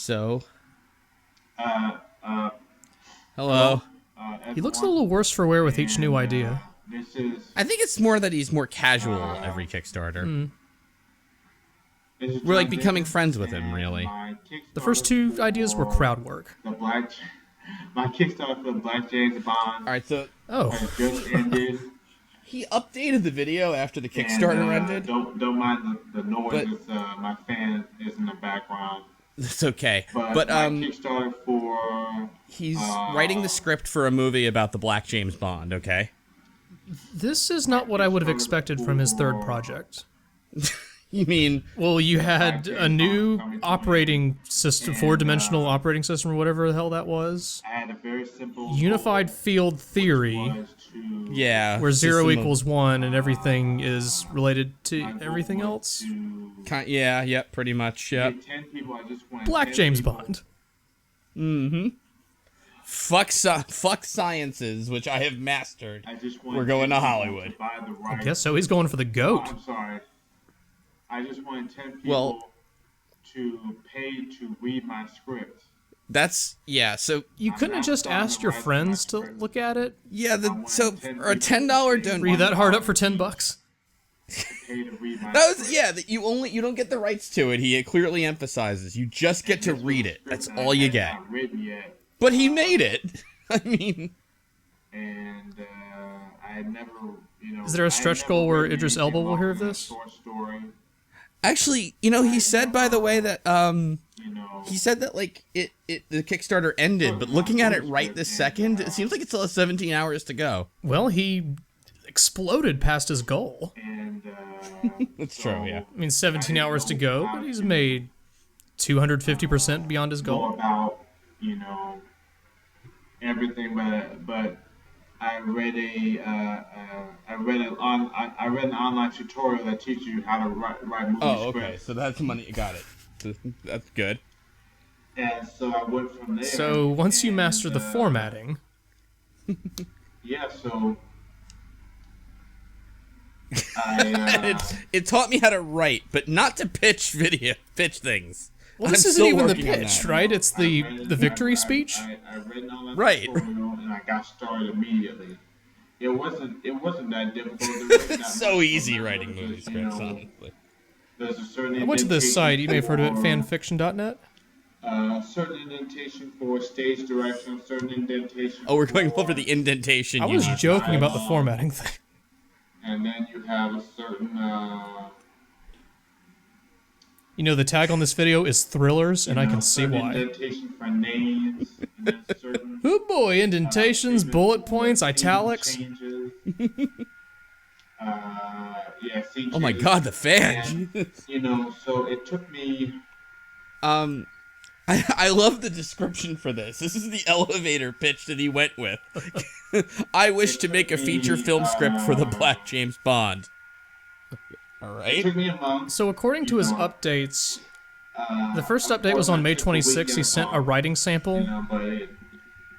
so. Hello. He looks a little worse for wear with each new idea. I think it's more that he's more casual every Kickstarter. We're like becoming friends with him, really. The first two ideas were crowd work. My Kickstarter for the Black James Bond. All right, so has just ended. he updated the video after the Kickstarter ended. Don't mind the noise. My fan is in the background. It's okay. But my Kickstarter for he's writing the script for a movie about the Black James Bond. Okay. This is not what I would have expected from his third project. You mean? Well, you had a new operating system, four-dimensional operating system, or whatever the hell that was. I had a very simple unified field theory. Yeah. Where 0 equals 1 and everything is related to everything else. Yeah, pretty much. Yep. Black James Bond. Mm-hmm. Fuck sciences, which I have mastered. We're going to Hollywood. I guess so. He's going for the goat. I'm sorry. I just wanted 10 people to pay to read my script. So you couldn't have just asked your friends to look at it? Yeah, so for a $10 donation. Were you that hard up for $10? You don't get the rights to it. He clearly emphasizes you just get to read it. That's all you get. But he made it. I mean, and I had never, Is there a stretch goal where Idris Elba will hear of this? Actually, he said, by the way, that he said that like the Kickstarter ended, but looking at it right this second, it seems like it still has 17 hours to go. Well, he exploded past his goal. And that's true, yeah. I mean, 17 hours to go, but he's made 250% beyond his goal. About everything, but I read an online tutorial that teaches you how to write movie scripts. Oh, okay. So that's money. Got it. That's good. And so I went from there. So once you master the formatting. Yeah. So. It taught me how to write, but not to pitch things. Well, this isn't even the pitch, right? It's the victory speech. I read all that right. And I got started immediately. It wasn't that difficult. So easy writing movie scripts, honestly. There's a certain. I went to this site. You may have heard of it, fanfiction.net. Certain indentation for stage direction. Certain indentation. Oh, we're going over the indentation. I was joking about the formatting thing. And then you have a certain. The tag on this video is thrillers, and I can see why. Indentation for names. Oh boy, indentations, bullet points, italics. Oh my god, the fan! And, so it took me. I love the description for this. This is the elevator pitch that he went with. I wish to make a feature film script for the Black James Bond. All right. So according to his updates, the first update was on May 26th. He sent a writing sample.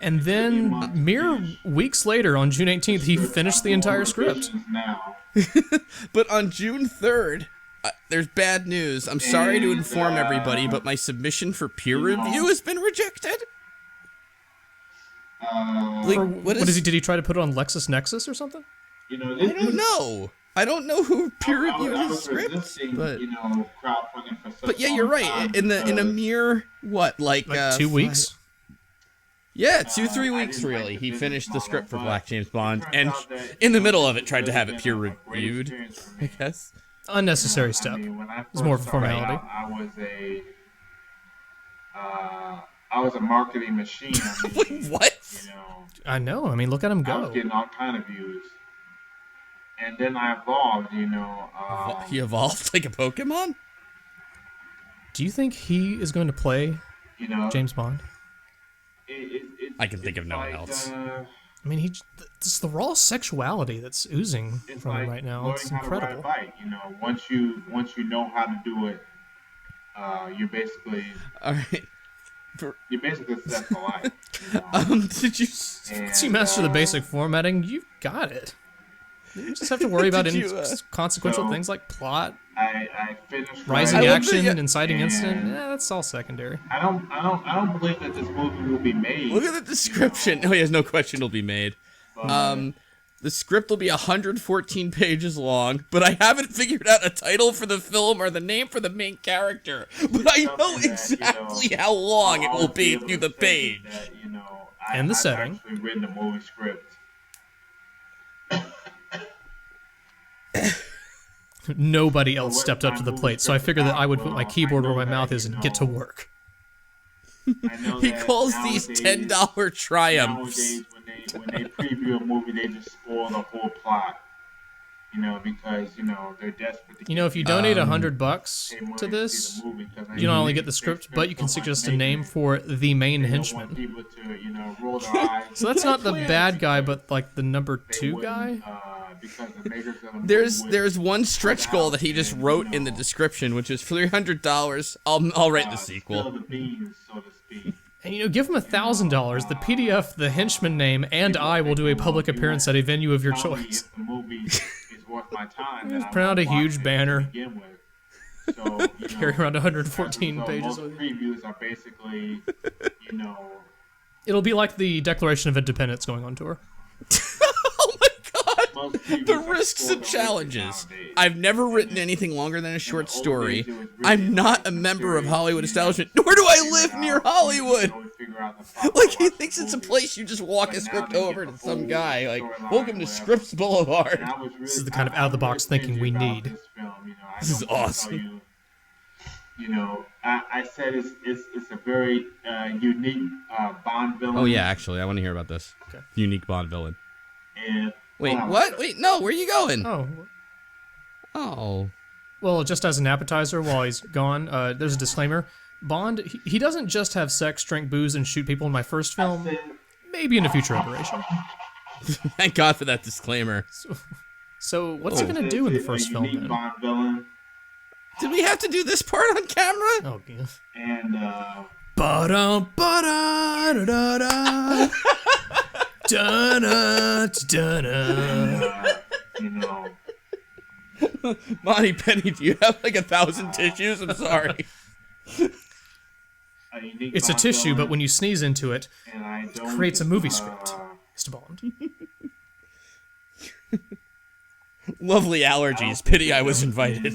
And then, mere weeks later, on June 18th, he finished the entire script. But on June 3rd, there's bad news. I'm sorry to inform everybody, but my submission for peer review has been rejected. Did he try to put it on LexisNexis or something? I don't know. I don't know who peer reviewed his script, but yeah, you're right. In a mere like 2 weeks. Yeah, 2-3 weeks really. He finished the script for Black James Bond, and in the middle of it, tried to have it peer reviewed. I guess unnecessary step. It's more of a formality. I was a marketing machine. Wait, what? I know. I mean, look at him go. I was getting all kind of views. And then I evolved, He evolved like a Pokemon? Do you think he is going to play James Bond? I can think of no one else. I mean, it's the raw sexuality that's oozing from him right now. It's incredible. Once you know how to do it, you're basically all right. You're basically set for life. Did you? Once you master the basic formatting, you've got it. You just have to worry about any consequential things like plot I finished Rising writing, action, inciting incident. and Yeah, that's all secondary. I don't believe that this movie will be made. Look at the description. Oh, he has no question it'll be made. The script will be 114 pages long, but I haven't figured out a title for the film or the name for the main character. But I know exactly how long it will be through the page. That, And the I've setting. actually written a movie script. Nobody else stepped up to the plate, so I figured that I would put my keyboard where my mouth is and get to work. He calls these $10 triumphs. Nowadays, when they preview a movie, they just spoil the whole plot. Because they're desperate to If you donate $100 to this, you not only get the script, but you can suggest a name for the main henchman. So that's not the bad guy, but like the number 2 guy? There's one stretch goal that he just wrote in the description, which is $300. I'll write the sequel. And give him $1,000. The PDF, the henchman name, and I will do a public appearance at a venue of your choice. Print out a huge banner. Carry around 114 pages. Most previews are basically, It'll be like the Declaration of Independence going on tour. Oh my god! The risks and challenges. I've never written anything longer than a short story. I'm not a member of Hollywood establishment, nor do I live near Hollywood. Like, he thinks it's a place you just walk a script over to some guy. Like, welcome to Scripts Boulevard. This is the kind of out-of-the-box thinking we need. This is awesome. I said it's a very unique Bond villain. Oh yeah, actually, I want to hear about this. Okay. Unique Bond villain. And Wait, what? Wait, no, where are you going? Oh. Oh. Well, just as an appetizer while he's gone, there's a disclaimer. Bond, he doesn't just have sex, drink booze, and shoot people in my first film. Maybe in a future iteration. Thank God for that disclaimer. So what's he gonna do in the first film, then? Bond villain. Did we have to do this part on camera? Oh, yeah. And Ba-dum, ba-da-da-da-da. Da-da-da-da. Monty Penny, do you have like 1,000 tissues? I'm sorry. It's a tissue, but when you sneeze into it, it creates a movie script. Mr. Bond. Lovely allergies. Pity I was invited.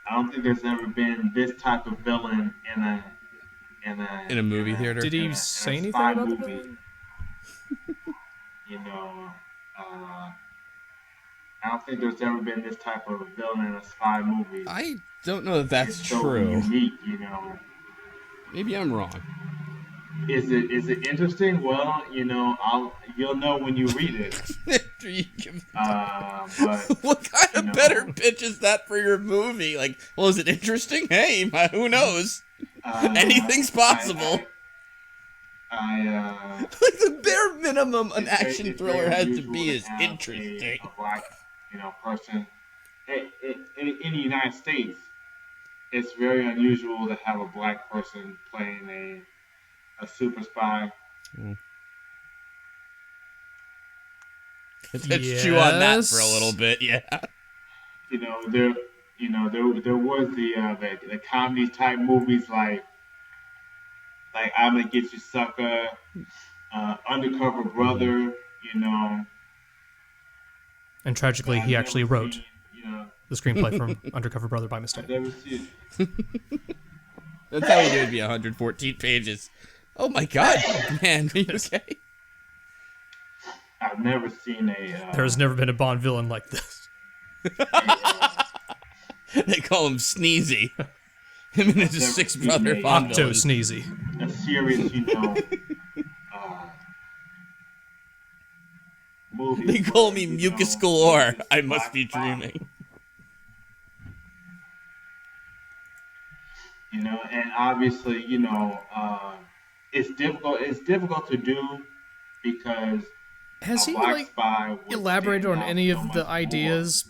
I don't think there's ever been this type of villain in a movie theater. Did he say anything about the villain? I don't think there's ever been this type of villain in a spy movie. I don't know that that's it's so true. Unique, Maybe I'm wrong. Is it interesting? Well, you'll know when you read it. But what kind of better pitch is that for your movie? Like, well, is it interesting? Hey, who knows? Anything's possible. Like, the bare minimum an action thriller has to be is interesting. A black, person. In the United States, it's very unusual to have a black person playing a super spy. Let's chew on that for a little bit, yeah. There was the comedy type movies like I'm Gonna Get You Sucker, Undercover Brother, And tragically, he actually wrote the screenplay from Undercover Brother by mistake. I've never seen it. That's how it would be 114 pages. Oh my god, man, are you okay? I've never seen a... There has never been a Bond villain like this. They call him Sneezy. Him and his six brother Bond Octo villain. Sneezy. A serious, movie. They call me Mucus Galore. I must be dreaming. And obviously, it's difficult. It's difficult to do because has he elaborated on any of the ideas?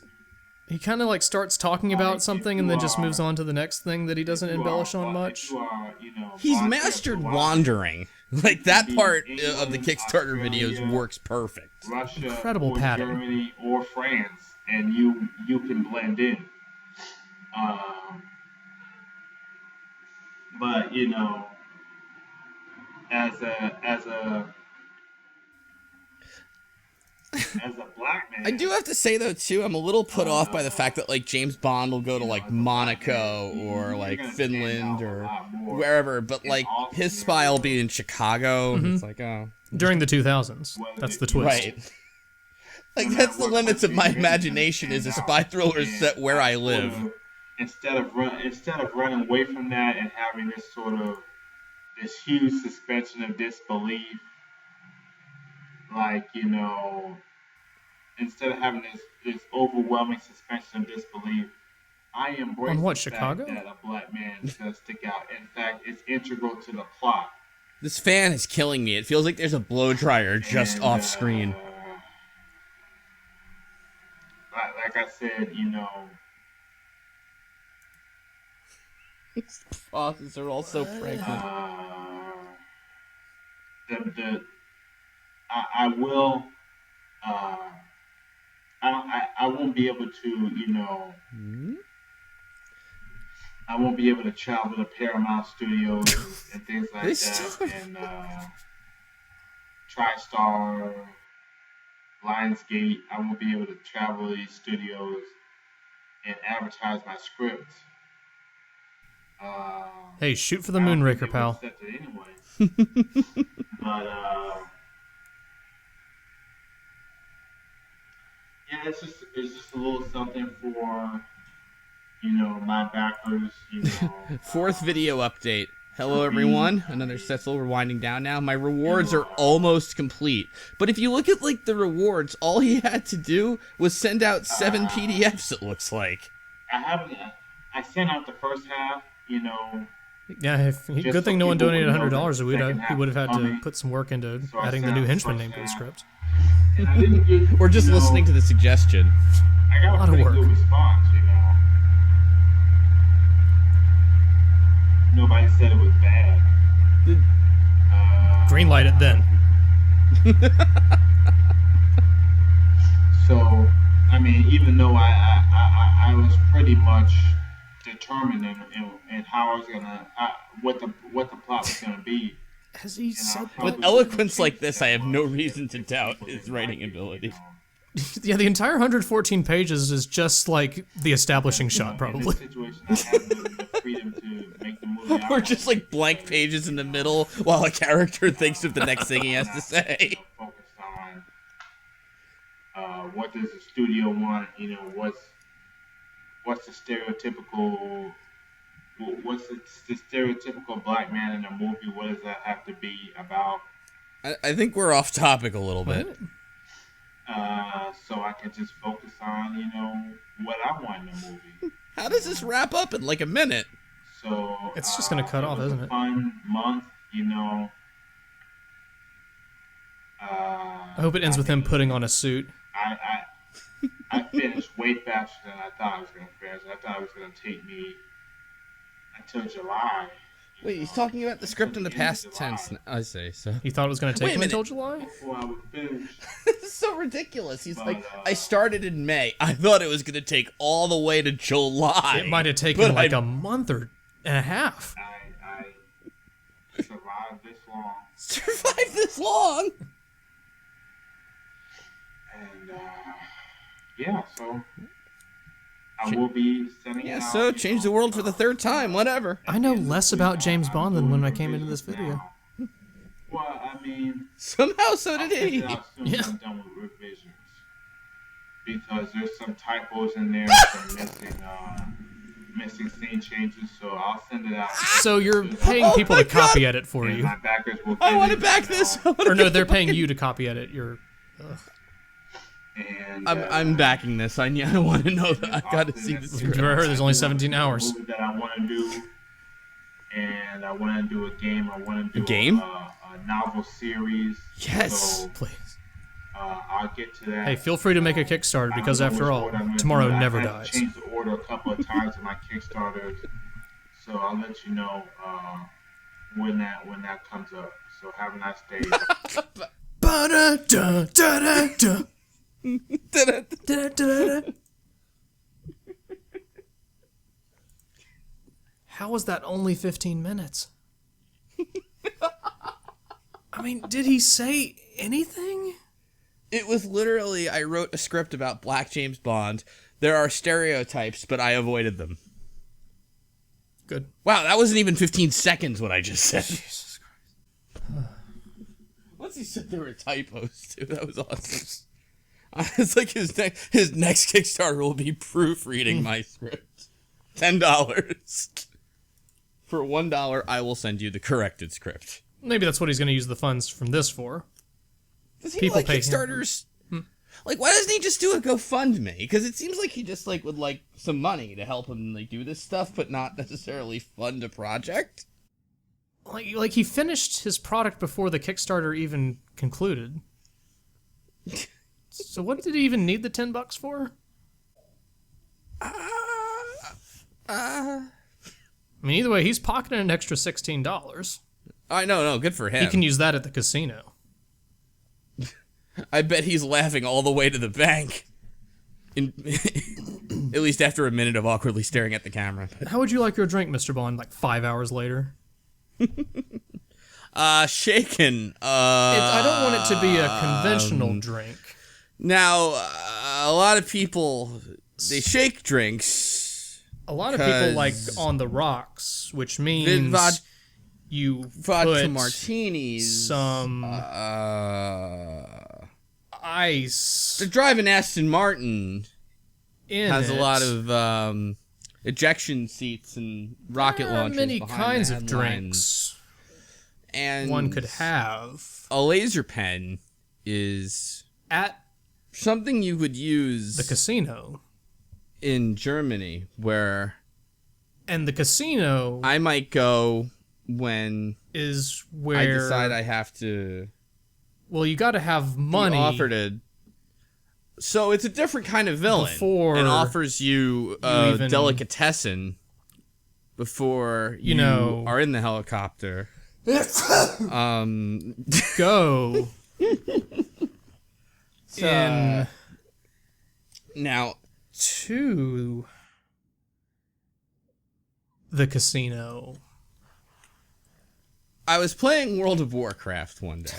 He kind of starts talking about something and then just moves on to the next thing that he doesn't embellish on much. He's mastered wandering. Like, that part of the Kickstarter videos works perfect. Russia, Incredible or pattern. Germany or France, and you can blend in. Um, but you know, as a black man, I do have to say though too, I'm a little put off by the fact that like James Bond will go to like Monaco or like Finland or wherever, but like his spy will be in Chicago. It's like, oh, During the 2000s. That's the twist. right. Like that's the limits of my imagination. Is a spy thriller set where I live. Instead of running away from that and having this huge suspension of disbelief, like, you know, instead of having this overwhelming suspension of disbelief, I embrace On what, the Chicago? fact that a black man does stick out. In fact, it's integral to the plot. This fan is killing me. It feels like there's a blow dryer just off screen. Like I said, you know, These bosses are all so pregnant. I will. I won't be able to, you know. I won't be able to travel to Paramount Studios and things like that, and TriStar, Lionsgate. I won't be able to travel to these studios and advertise my script. Hey, shoot for the Moonraker, pal. Anyway. But yeah, it's just a little something for, you know, my backers. You know, Fourth video update. Hello everyone, another Setzel. We're winding down now. My rewards are almost complete. But if you look at like the rewards, all he had to do was send out 7 PDFs, it looks like. I sent out the first half, you know. Yeah, good thing no one donated $100. He would have had to put some work into adding the new henchman name to the script. And I didn't get, Or just listening to the suggestion. I got a lot of pretty work. good response, you know. Nobody said it was bad. Greenlight it then. So, I mean, even though I was pretty much determined in how I was gonna, what the plot was gonna be. Has he said With eloquence like this, I have no reason to doubt his writing ability. Yeah, the entire 114 pages is just like the establishing shot, probably. In this situation, I had the freedom to make the movie. Or just like blank pages in the middle while a character thinks of the next thing he has to say. Focused on what does the studio want? You know, what's the stereotypical black man in a movie? What does that have to be about? I think we're off topic a little bit. So I can just focus on, you know, what I want in a movie. How does this wrap up in like a minute? So It's just gonna cut off, isn't it? Fun month, you know. I hope it ends with him putting on a suit. I finished way faster than I thought I was gonna finish. I thought it was gonna take me until July. Wait, he's talking about the script in the past tense. I say so. He thought it was going to Wait take a him minute. until July? Before I would finish. This is so ridiculous. He's like, I started in May. I thought it was going to take all the way to July. It might have taken like a month and a half. I survived this long. Survived this long? And yeah, so I will be sending it Yeah, out. so change the world for the third time, whatever. I know less about James Bond than when I came into this video. Well, I mean, Somehow so did he. I'll send it out as soon as I'm done with revisions. Because there's some typos in there, some missing scene changes, so I'll send it out. So you're paying people to copy edit for And you. my backers will I get want it, to back you know. this. Or no, they're paying you to copy edit your... And, I'm backing this. I want to know that. I got to see the script. There's only 17 hours. movie that I want to do, and I want to do a game. I want to do A game? A novel series. Yes. So, Please. I'll get to that. Hey, feel free to make a Kickstarter because after all, tomorrow never dies. I've changed the order a couple of times in my Kickstarters, so I'll let you know when that comes up. So have a nice day. Ba-da-da-da-da-da. Da-da-da-da-da. How was that only 15 minutes? I mean, did he say anything? It was literally, I wrote a script about Black James Bond. There are stereotypes, but I avoided them. Good. Wow, that wasn't even 15 seconds what I just said. Jesus Christ. Once he said there were typos, too, that was awesome. It's like his next Kickstarter will be proofreading my script. $10. For $1, I will send you the corrected script. Maybe that's what he's going to use the funds from this for. Does he like Kickstarters? Like, why doesn't he just do a GoFundMe? Because it seems like he just would like some money to help him do this stuff, but not necessarily fund a project. Like he finished his product before the Kickstarter even concluded. So what did he even need the $10 for? I mean, either way, he's pocketing an extra $16. I know, no, good for him. He can use that at the casino. I bet he's laughing all the way to the bank. At least after a minute of awkwardly staring at the camera. How would you like your drink, Mr. Bond, like 5 hours later? Shaken. I don't want it to be a conventional drink. Now, a lot of people, they shake drinks. A lot of people like on the rocks, which means you vodka put martinis, some ice. The driving Aston Martin has a lot of ejection seats and rocket launchers. Many behind kinds the of drinks, and one could have. A laser pen is at something you would use the casino in Germany, where and the casino I might go when is where I decide I have to. Well, you got to have money. So it's a different kind of villain and offers you a delicatessen before you are in the helicopter. Go. Now to the casino. I was playing World of Warcraft one day.